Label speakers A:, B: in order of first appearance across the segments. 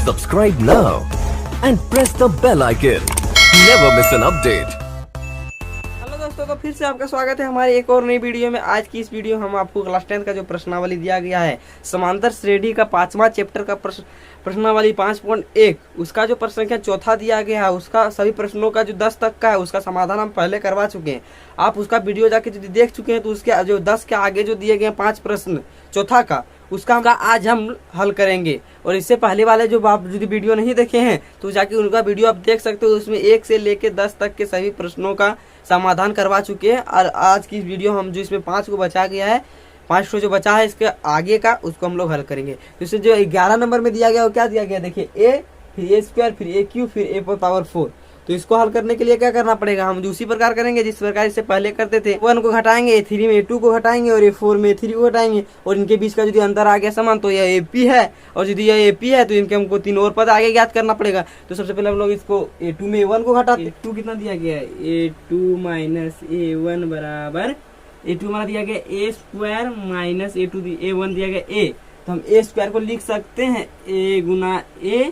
A: Subscribe now and press the bell icon. Never miss an update.
B: Hello दोस्तों, तो फिर से आपका स्वागत है हमारी एक और नई वीडियो में। आज की इस वीडियो में हम आपको क्लास 10 का जो प्रश्नावली दिया गया है, समांतर श्रेणी का 5वां चैप्टर का प्रश्नावली 5.1, उसका जो प्रश्न संख्या चौथा दिया गया है, उसका सभी प्रश्नों का जो 10 तक का है उसका समाधान हम पहले करवा चुके हैं। आप उसका वीडियो जाके यदि देख चुके हैं तो उसके जो 10 के आगे जो दिए गए 5 प्रश्न चौथा का, उसका आज हम हल करेंगे। और इससे पहले वाले जो आप यदि वीडियो नहीं देखे हैं तो जाके उनका वीडियो आप देख सकते हो। उसमें 1 से लेकर 10 तक के सभी प्रश्नों का समाधान करवा चुके हैं। और आज की वीडियो हम जो इसमें 5 को बचा गया है, 5 को जो बचा है इसके आगे का, उसको हम लोग हल करेंगे। तो इससे जो 11 नंबर में दिया गया वो क्या दिया गया, देखिए a फिर a स्क्वायर फिर a क्यूब फिर a पर पावर 4। तो इसको हल करने के लिए क्या करना पड़ेगा, हम जो उसी प्रकार करेंगे जिस प्रकार इससे पहले करते थे। 1 को घटाएंगे, A3 में A2 को घटाएंगे और A4 में A3 को घटाएंगे, और इनके बीच का यदि अंतर आ गया समान तो यह AP है, और यदि यह AP है तो इनके हमको 3 और पद आगे ज्ञात करना पड़ेगा। तो सबसे पहले हम लोग इसको A2 में A1 को घटाते हैं। A2 कितना दिया गया है, A2 माइनस A1 बराबर, A2 हमारा दिया गया A स्क्वायर माइनस A1 दिया गया A। तो हम A स्क्वायर को लिख सकते हैं A गुना A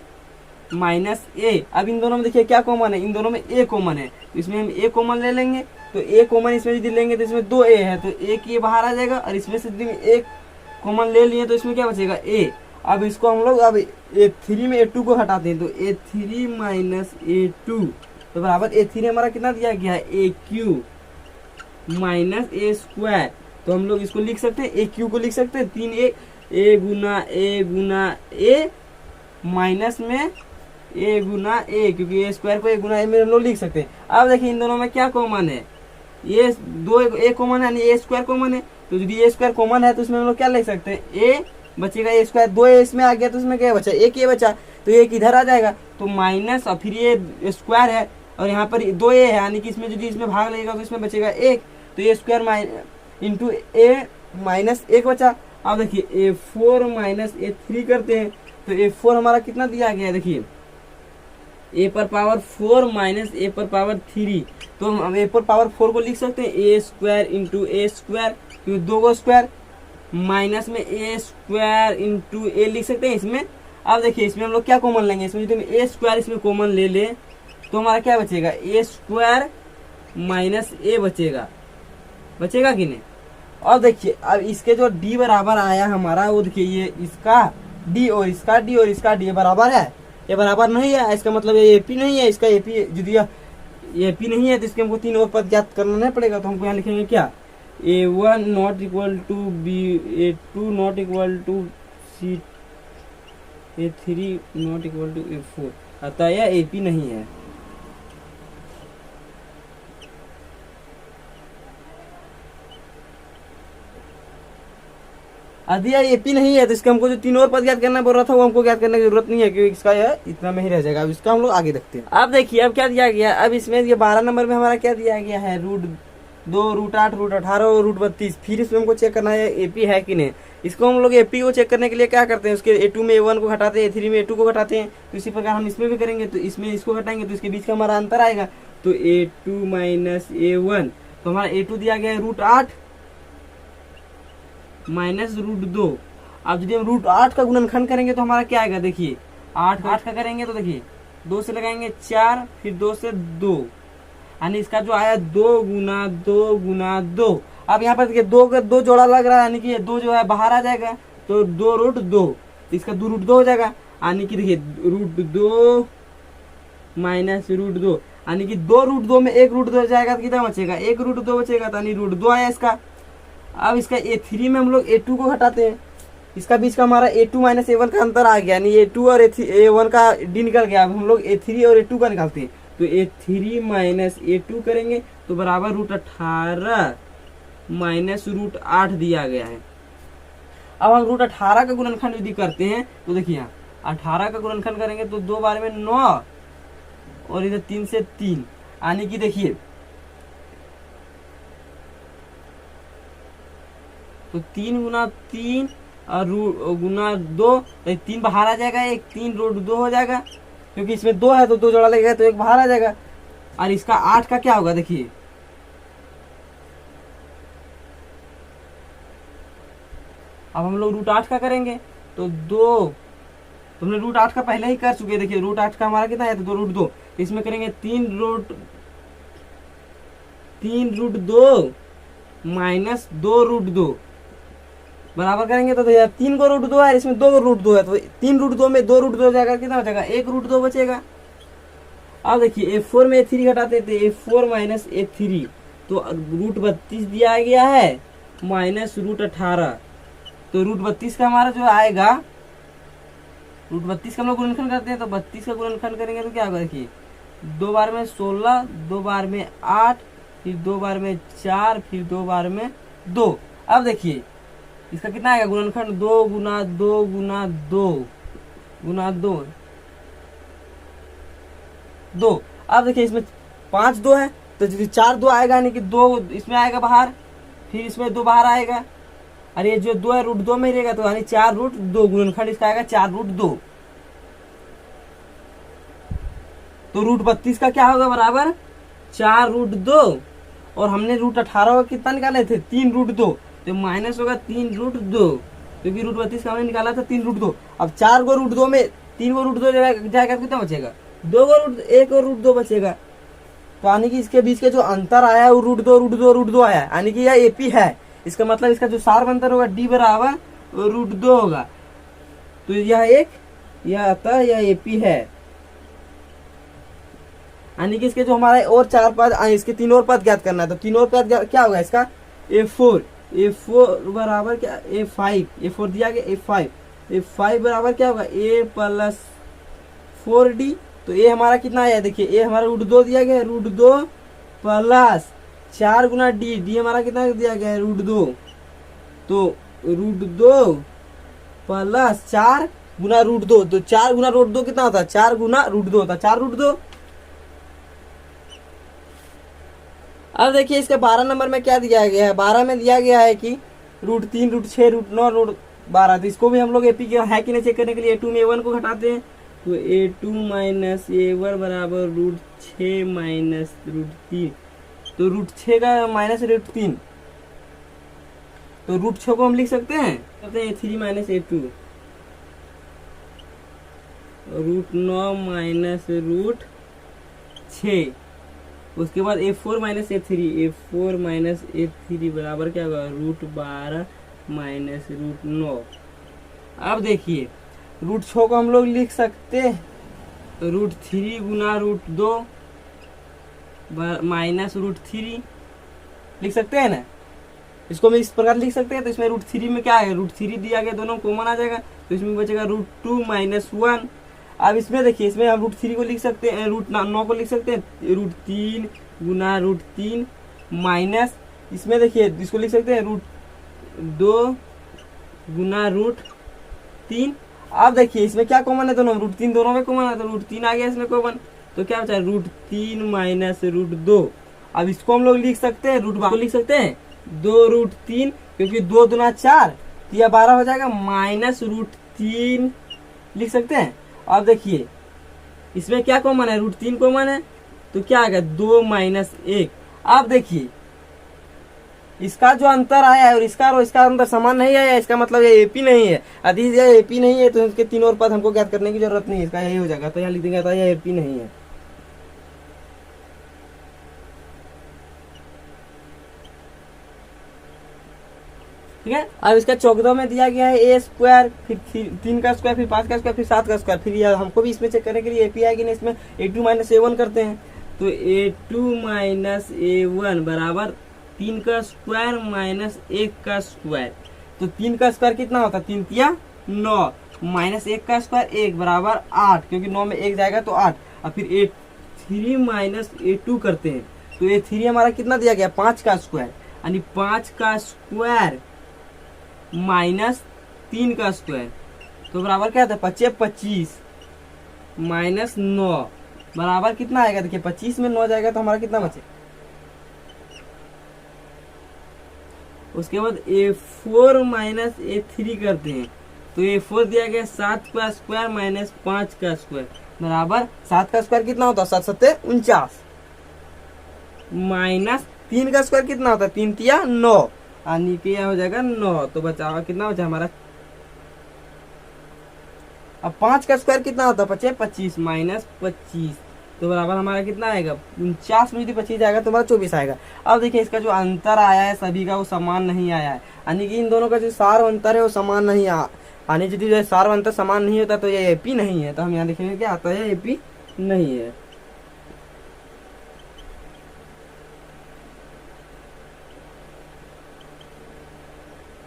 B: माइनस ए। अब इन दोनों में देखिए क्या कॉमन है, इन दोनों में ए कॉमन है, तो इसमें हम ए कॉमन ले लेंगे। तो ए कॉमन इसमें यदि लेंगे तो इसमें 2 ए है, तो एक ये बाहर आ जाएगा, और इसमें से यदि एक कॉमन ले लिए तो इसमें क्या बचेगा ए। अब इसको हम लोग अब A3 में A2 को हटाते हैं, तो A3 माइनस A2 तो बराबर A3 हमारा कितना दिया गया है, A Q minus A square. तो हम लोग इसको लिख सकते हैं, A क्यू को लिख सकते हैं 3 ए गुना ए माइनस में ए गुना ए, क्योंकि ए स्क्वायर को ए गुना ए में हम लोग लिख सकते हैं। अब देखिए इन दोनों में क्या कॉमन है, ये 2 ए कॉमन है, यानी ए स्क्वायर कॉमन है। तो यदि ए स्क्वायर कॉमन है तो इसमें हम लोग क्या लिख सकते हैं, ए बचेगा ए स्क्वायर, 2 ए इसमें आ गया तो इसमें क्या बचा, एक ये बचा, तो एक इधर आ जाएगा। तो माइनस और फिर ये स्क्वायर है और यहाँ पर 2 ए है, यानी कि इसमें यदि इसमें भाग लगेगा तो इसमें बचेगा 1, तो ए स्क्वायर इंटू ए माइनस 1 बचा। अब देखिए A4 माइनस A3 करते हैं, तो A4 हमारा कितना दिया गया है, देखिए a पर पावर 4 माइनस a पर पावर 3। तो हम a पर पावर 4 को लिख सकते हैं a square into a square, क्योंकि 2 को स्क्वायर, माइनस में a स्क्वायर इंटू a लिख सकते हैं इसमें। अब देखिए इसमें हम लोग क्या कॉमन लेंगे, इसमें यदि हम a स्क्वायर इसमें कॉमन ले ले तो हमारा क्या बचेगा, a स्क्वायर माइनस a बचेगा कि नहीं। और देखिए अब इसके जो d बराबर आया हमारा, वो देखिए ये इसका d और इसका d और इसका d बराबर है, ये बराबर नहीं है, इसका मतलब ये AP नहीं है। इसका AP यदि ये AP नहीं है तो इसके हमको 3 और पद ज्ञात करना नहीं पड़ेगा। तो हमको यहाँ लिखेंगे क्या, A1 not equal to B, A2 not equal to C, A3 not equal to A4, अतः यह AP नहीं है। यदि AP नहीं है तो इसका हमको जो 3 और पद याद करना बोल रहा था वो हमको याद करने की जरूरत नहीं है, क्योंकि इसका यह इतना में ही रह जाएगा। अब इसका हम लोग आगे देखते हैं। अब देखिए अब क्या दिया गया, अब इसमें ये 12 नंबर में हमारा क्या दिया गया है, √2 √8 √18 और √32। फिर इसमें हमको चेक करना है AP है कि नहीं। इसको हम लोग AP को चेक करने के लिए क्या करते हैं, उसके A2 में A1 को घटाते हैं, A3 में A2 को घटाते हैं। तो इसी प्रकार हम इसमें भी करेंगे, तो इसमें इसको घटाएंगे तो इसके बीच का हमारा अंतर आएगा, तो A2 माइनस A1। तो हमारा A2 दिया गया है √8 माइनस √2। अब यदि हम √8 का गुणनखंड करेंगे तो हमारा क्या आएगा, देखिए 8 का करेंगे तो देखिए 2 से लगाएंगे 4, फिर 2 से 2, यानी इसका जो आया 2 गुना 2 गुना 2। अब यहाँ पर देखिए 2 का 2 जोड़ा लग रहा है, यानी कि ये 2 जो है बाहर आ जाएगा, तो 2 √2, इसका 2 √2 हो जाएगा, यानी कि देखिए √2 माइनस √2, यानी कि 2 √2 में 1 √2 जाएगा तो कितना बचेगा, 1 √2 बचेगा, तो यानी √2 आया इसका। अब इसका A3 में हम लोग A2 को घटाते हैं, इसका बीच का हमारा A2 माइनस A1 का अंतर आ गया, यानी A2 और A1 का D निकल गया। अब हम लोग A3 और A2 का निकालते हैं, तो A3 माइनस A2 करेंगे तो बराबर √18 माइनस √8 दिया गया है। अब हम √18 का गुणनखंड यदि करते हैं तो देखिए यहाँ 18 का गुणनखंड करेंगे तो 2 बार में 9 और इधर 3 से 3, यानी कि देखिए तो 3 गुना 3 और गुना 2, तो 3 बाहर आ जाएगा, एक 3 √2 हो जाएगा, क्योंकि इसमें 2 है तो 2 जोड़ा लगेगा तो 1 बाहर आ जाएगा। और इसका 8 का क्या होगा, देखिए अब हम लोग √8 का करेंगे तो 2 तो हमने रूट 8 का पहले ही कर चुके। देखिए रूट 8 का हमारा कितना है, तो 2 रूट 2, इसमें करेंगे 3 रूट 2 माइनस 2 रूट 2 बराबर करेंगे। तो 3 को रूट 2 है, इसमें 2 रूट 2 है, तो 3 रूट 2 में 2 रूट 2 जाएगा, कितना बचेगा, 1 रूट 2 बचेगा। अब देखिए A4 में A3 घटाते थे, A4 माइनस A3, तो रूट 32 दिया गया है माइनस रूट 18, तो रूट 32 का हमारा जो आएगा, रूट 32 का हम लोग गुणनखंड करते हैं, तो 32 का गुणनखंड करेंगे तो क्या होगा, देखिए 2 बार में 16, 2 बार में 8, फिर 2 बार में 4, फिर 2 बार में 2। अब देखिए इसका कितना आएगा गुणनखंड, 2 गुना 2 गुना 2 गुना 2 2। अब देखिए इसमें 5 2 है, तो 4 2 आएगा, यानी कि 2 इसमें आएगा बाहर, फिर इसमें 2 बाहर आएगा, और ये जो 2 है रूट 2 में रहेगा, तो यानी 4 रूट 2 गुणनखंड इसका आएगा 4 रूट 2। तो रूट 32 का क्या होगा, बराबर 4 रूट 2, और हमने रूट 18 का कितना निकाले थे, 3 रूट 2, तो माइनस होगा 3 रूट 2, क्योंकि रूट 32 का हमने निकाला था 3 रूट 2। अब 4 को रूट 2 में 3 को रूट 2 जाएगा, कितना बचेगा, 2 को रूट 1 और रूट 2 बचेगा। तो यानी कि इसके बीच के जो अंतर आया है वो रूट 2 रूट 2 रूट 2 आया, यानी कि यह एपी है। इसका मतलब इसका जो सार अंतर होगा डी बराबर रूट 2 होगा, तो यह अतः यह एपी है। यानी कि इसके जो हमारा और 4 पद, इसके 3 और पद ज्ञात करना है, तो 3 और पद क्या होगा इसका, A4 बराबर क्या, A4 दिया गया, A5 बराबर क्या होगा, A प्लस 4D। तो A हमारा कितना आया, देखिए A हमारा रूट 2 दिया गया है, रूट 2 प्लस 4 गुना D हमारा कितना दिया गया है, रूट 2, तो रूट 2 प्लस 4 गुना रूट 2, तो 4 गुना रूट 2 कितना होता है, 4 गुना रूट 2 होता है, 4 रूट 2। अब देखिए इसका 12 नंबर में क्या दिया गया है, 12 में दिया गया है कि रूट 3 रूट 6 रूट 9 रूट 12, तो इसको भी हम लोग एपी के है कि नहीं चेक करने के लिए A2 में A1 को घटाते हैं, तो A2 माइनस A1 बराबर रूट 6 माइनस रूट 3, तो रूट 6 का माइनस रूट 3, तो रूट 6 को हम लिख सकते हैं, A3 minus A2, root 9 minus root 6, उसके बाद A4 माइनस A3 बराबर क्या होगा, रूट 12 माइनस रूट 9। अब देखिए रूट 6 को हम लोग लिख सकते हैं, तो रूट 3 गुना रूट 2 माइनस रूट 3 लिख सकते हैं ना, इसको हम इस प्रकार लिख सकते हैं। तो इसमें रूट 3 में क्या है, रूट 3 दिया गया, दोनों कॉमन आ जाएगा, तो इसमें बचेगा रूट 2 माइनस 1। अब इसमें देखिए, इसमें हम रूट 3 को लिख सकते हैं, रूट 9 को लिख सकते हैं, रूट 3 गुना रूट 3 माइनस, इसमें देखिए इसको लिख सकते हैं रूट 2 गुना रूट 3। अब देखिए इसमें क्या कॉमन है, दोनों रूट 3 दोनों में कॉमन है, तो रूट 3 आ गया इसमें कॉमन, तो क्या बचा रूट 3 माइनस रूट 2। अब इसको हम लोग लिख सकते हैं, रूट को लिख सकते हैं 2 रूट 3, क्योंकि 2 दूना 4, तो यह 12 हो जाएगा, माइनस रूट 3 लिख सकते हैं। अब देखिए इसमें क्या कॉमन है, रूट 3 कॉमन है, तो क्या आएगा 2 माइनस 1। अब देखिए इसका जो अंतर आया है और इसका अंतर समान नहीं आया, इसका मतलब ये एपी नहीं है। यदि ये एपी नहीं है तो इसके 3 और पद हमको ज्ञात करने की जरूरत नहीं है, इसका यही हो जाएगा, तो यहाँ लिख देंगे ये एपी नहीं है। ठीक है। अब इसका 14 में दिया गया है A स्क्वायर, फिर 3 का स्क्वायर, फिर 5 का स्क्वायर, फिर 7 का स्क्वायर, फिर यह हमको भी इसमें चेक करने के लिए एपी आएगी नहीं, इसमें A2 माइनस A1 करते हैं, तो A2 माइनस A1 बराबर 3 का स्क्वायर माइनस 1 का स्क्वायर, तो 3 का स्क्वायर कितना होता है, 3 तिया 9 माइनस 1 का स्क्वायर 1 बराबर 8, क्योंकि 9 में 1 जाएगा तो 8। और फिर A3 माइनस A2 करते हैं, तो A3 हमारा कितना दिया गया, 5 का स्क्वायर, यानी 5 का स्क्वायर माइनस 3 का स्क्वायर, तो बराबर क्या था, 25 माइनस 9 बराबर कितना आएगा, देखिए 25 में 9 जाएगा तो हमारा कितना बचे। उसके बाद A4 माइनस A3 करते हैं, तो A4 दिया गया 7 का स्क्वायर माइनस 5 का स्क्वायर बराबर 7 का स्क्वायर कितना होता है, 7 7 49 माइनस 3 का स्क्वायर कितना होता है, 3 तिया 9, यानी कि यह हो जाएगा 9, तो बचा कितना बचा हमारा। अब 5 का स्क्वायर कितना होता है? 5 25 माइनस 25 तो बराबर हमारा कितना आएगा? 49 में यदि 25 आएगा तो हमारा 24 आएगा। अब देखिए इसका जो अंतर आया है सभी का वो समान नहीं आया है, यानी कि इन दोनों का जो सार अंतर है वो समान नहीं यानी यदि जो सार अंतर समान नहीं होता तो ये एपी नहीं है। तो हम यहाँ देखेंगे क्या आता है, एपी नहीं है।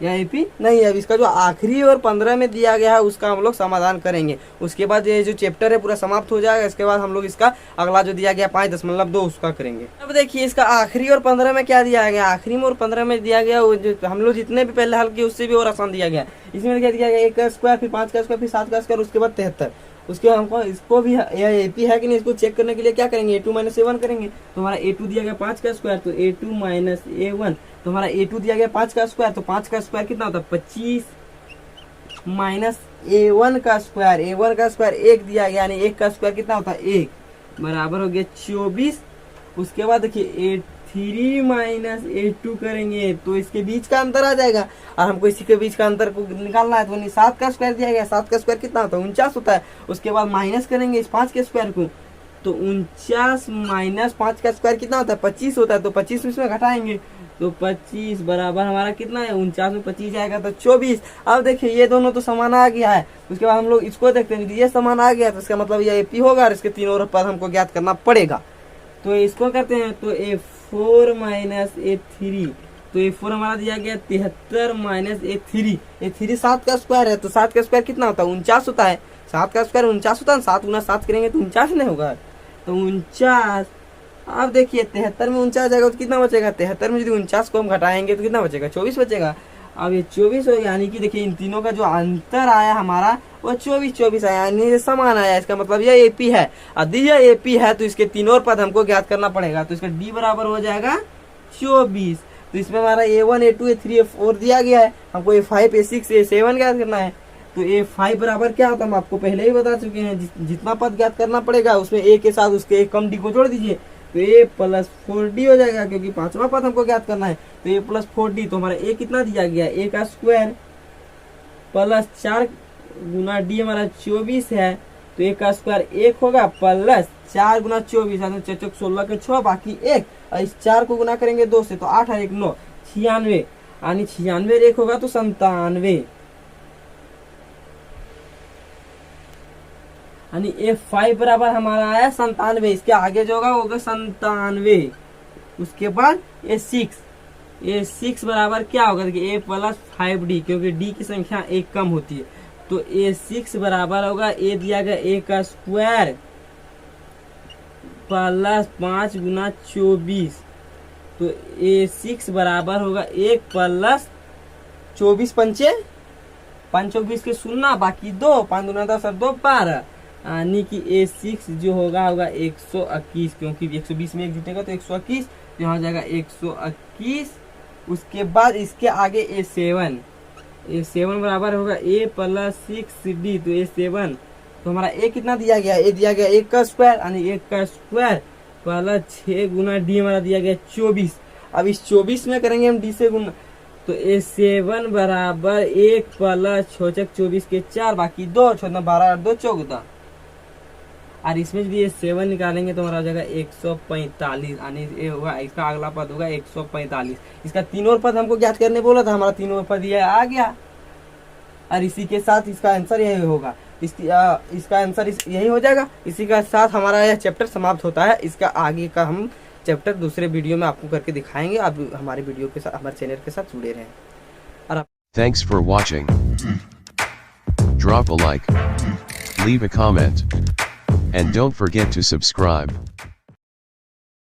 B: यह एपी नहीं है। अब इसका जो आखिरी और 15 में दिया गया है उसका हम लोग समाधान करेंगे, उसके बाद ये जो चैप्टर है पूरा समाप्त हो जाएगा। इसके बाद हम लोग इसका अगला जो दिया गया 5.2 उसका करेंगे। अब देखिए इसका आखिरी और 15 में क्या दिया गया, आखिरी में और 15 में दिया गया वो जो हम लोग जितने भी पहले हल किए उससे भी और आसान दिया गया। इसमें क्या दिया गया, 1 का स्क्वायर, फिर 5 का स्क्वायर, फिर 7 का स्क्वायर, उसके बाद 73। उसके बाद हमको इसको भी यह एपी है कि नहीं इसको चेक करने के लिए क्या करेंगे, a2 माइनस a1 करेंगे। तो हमारा a2 दिया गया 5 का स्क्वायर तो a2 माइनस a1, तो हमारा a2 दिया गया 5 का स्क्वायर तो 5 का स्क्वायर कितना होता है 25 माइनस a1 का स्क्वायर, a1 का स्क्वायर 1 दिया गया यानी 1 का स्क्वायर कितना होता है 1 बराबर हो गया 24। उसके बाद देखिए a3 माइनस a2 करेंगे तो इसके बीच का अंतर आ जाएगा और हमको इसी के बीच का अंतर को निकालना है। तो 7 का स्क्वायर दिया गया, 7 का स्क्वायर कितना होता है 49 होता है। उसके बाद माइनस करेंगे इस 5 के स्क्वायर को तो 49 माइनस 5 का स्क्वायर कितना होता है 25 होता है। तो 25 इसमें घटाएंगे तो 25 बराबर हमारा कितना है 49 में 25 आएगा तो 24। अब देखिए ये दोनों तो समान आ गया है। उसके बाद हम लोग इसको देखते हैं, ये समान आ गया तो इसका मतलब ये एपी होगा और इसके तीनों पद हमको ज्ञात करना पड़ेगा। तो इसको करते हैं तो a4 माइनस a3 तो a4 हमारा दिया गया 73 माइनस a3 7 का स्क्वायर है तो 7 का स्क्वायर कितना होता है 49 होता है। 7 का स्क्वायर 49 होता है, 7 गुना 7 करेंगे तो 49 नहीं होगा तो 49। अब देखिए 73 में 49 जाएगा तो कितना बचेगा, 73 में यदि 49 को हम घटाएंगे तो कितना बचेगा 24 बचेगा। अब ये 24 हो गया यानी कि देखिए इन तीनों का जो अंतर आया हमारा वो 24 आया यानी समान आया। इसका मतलब ये एपी है। यदि ये एपी है तो इसके तीनों पद हमको ज्ञात करना पड़ेगा। तो इसका डी बराबर हो जाएगा 24। तो इसमें हमारा a1 a2 a3 a4 दिया गया है, हमको a5 a6 a7 ज्ञात करना है। तो a5 बराबर क्या होता है हम आपको पहले ही बता चुके हैं, जितना पद ज्ञात करना पड़ेगा उसमें a के साथ उसके एक कम डी को जोड़ दीजिए तो a प्लस 4d हो जाएगा क्योंकि पांचवा पद हमको ज्ञात करना है। तो a प्लस 4d तो हमारा a कितना दिया गया a का स्क्वायर प्लस 4 गुना d हमारा 24 है तो a का स्क्वायर 1 होगा प्लस 4 गुना 24 है तो 4 16 के 6 बाकी 1 और इस 4 को गुना करेंगे 2 से तो 8 और 1 9 96 यानी 96 1 होगा तो 97 यानी a5 बराबर हमारा आया 97। इसके आगे जो होगा 97। उसके बाद a6 बराबर क्या होगा देखिए a प्लस 5d क्योंकि d की संख्या 1 कम होती है तो a6 बराबर होगा a दिया गया a का स्क्वायर प्लस 5 गुना 24 तो a6 बराबर होगा 1 प्लस 24 पंचे 5 24 के 0 बाकी 2 5 गुना 10 और 2 12 यानी कि a6 जो होगा 121 क्योंकि 120 में 1 जीतेगा तो 121 तो यहाँ जाएगा 121। उसके बाद इसके आगे a7 बराबर होगा a प्लस 6d तो a7 तो हमारा a कितना दिया गया a दिया गया 1 का स्क्वायर यानी 1 का स्क्वायर प्लस 6 गुना d हमारा दिया गया 24। अब इस 24 में करेंगे हम d से गुना तो a7 बराबर 1 प्लस 6 24 के 4 बाकी 2 14 12 और 2 14 और इसमें यदि ये 7 निकालेंगे तो हमारा हो जाएगा 145 यानी ये होगा इसका अगला पद होगा 145। इसका तीनों पद हमको ज्ञात करने बोला था, हमारा तीनों पद ये आ गया और इसी के साथ इसका आंसर यही होगा। इसका आंसर यही हो जाएगा। इसी के साथ हमारा यह चैप्टर समाप्त होता है। इसका आगे का हम चैप्टर दूसरे वीडियो में आपको करके दिखाएंगे। आप हमारे वीडियो के साथ हमारे चैनल के साथ जुड़े रहें।
C: Thanks for watching. Drop a like, leave a comment, and don't forget to subscribe.